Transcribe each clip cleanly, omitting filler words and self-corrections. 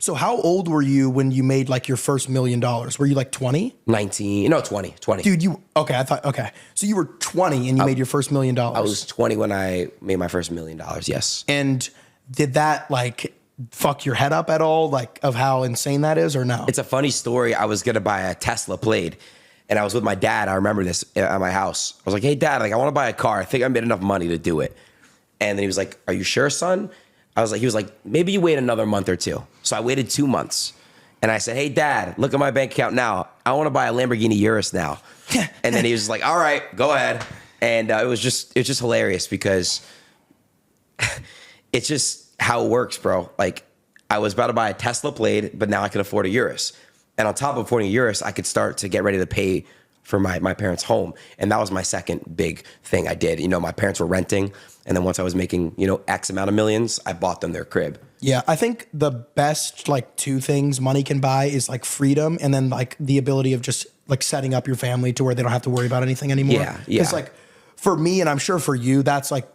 So how old were you when you made like your first $1 million? Were you like 20? 19, no, 20. Dude, okay. So you were 20 and you made your first $1 million. I was 20 when I made my first $1 million, yes. And did that like fuck your head up at all? Like of how insane that is or no? It's a funny story. I was gonna buy a Tesla Plaid and I was with my dad. I remember this at my house. I was like, hey dad, like I wanna buy a car. I think I made enough money to do it. And then he was like, are you sure, son? He was like, maybe you wait another month or two. So I waited 2 months. And I said, hey, Dad, look at my bank account now. I want to buy a Lamborghini Urus now. And then he was just like, all right, go ahead. And it was just hilarious because it's just how it works, bro. Like, I was about to buy a Tesla Plaid, but now I can afford a Urus. And on top of affording a Urus, I could start to get ready to pay for my parents' home. And that was my second big thing I did. You know, my parents were renting. And then once I was making, you know, X amount of millions, I bought them their crib. Yeah, I think the best like two things money can buy is like freedom and then like the ability of just like setting up your family to where they don't have to worry about anything anymore. Yeah. It's like for me, and I'm sure for you, that's like,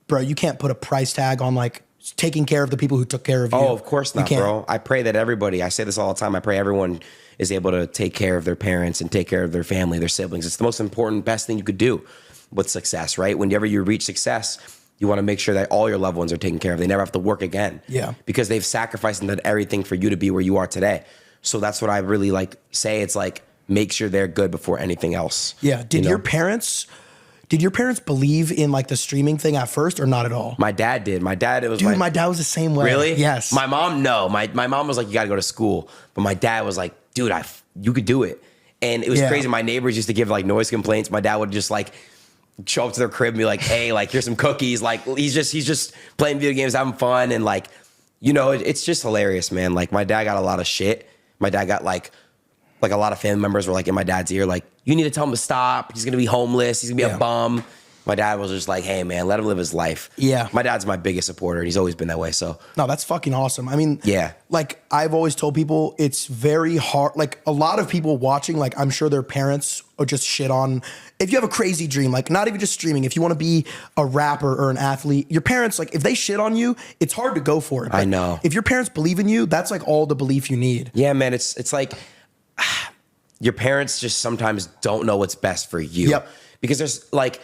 bro, you can't put a price tag on like taking care of the people who took care of you. Oh, of course not, bro. I pray that everybody, I say this all the time, I pray everyone is able to take care of their parents and take care of their family, their siblings. It's the most important, best thing you could do with success, right? Whenever you reach success, you want to make sure that all your loved ones are taken care of. They never have to work again. Yeah. Because they've sacrificed and done everything for you to be where you are today. So that's what I really like say. It's like, make sure they're good before anything else. Yeah. Did your parents believe in like the streaming thing at first or not at all? My dad did. My dad was the same way. Really? Yes. My mom, no. My mom was like, you got to go to school. But my dad was like, dude, you could do it. And it was crazy. My neighbors used to give like noise complaints. My dad would just like show up to their crib and be like, hey, like here's some cookies. Like he's just playing video games, having fun. And like, you know, it's just hilarious, man. Like my dad got a lot of shit. My dad got like a lot of family members were like in my dad's ear, like, you need to tell him to stop. He's going to be homeless. He's going to be a bum. My dad was just like, hey, man, let him live his life. Yeah. My dad's my biggest supporter. And he's always been that way. So no, that's fucking awesome. I mean, yeah, like I've always told people it's very hard. Like a lot of people watching, like I'm sure their parents or just shit on. If you have a crazy dream, like not even just streaming, if you want to be a rapper or an athlete, your parents, like if they shit on you, it's hard to go for it. But I know. If your parents believe in you, that's like all the belief you need. Yeah, man. It's like your parents just sometimes don't know what's best for you. Yep. Because there's like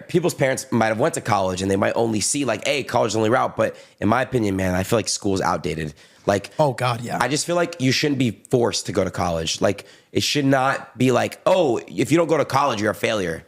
people's parents might have went to college and they might only see like, hey, college is the only route. But in my opinion, man, I feel like school's outdated. Like, oh God, yeah. I just feel like you shouldn't be forced to go to college. Like it should not be like, oh, if you don't go to college, you're a failure.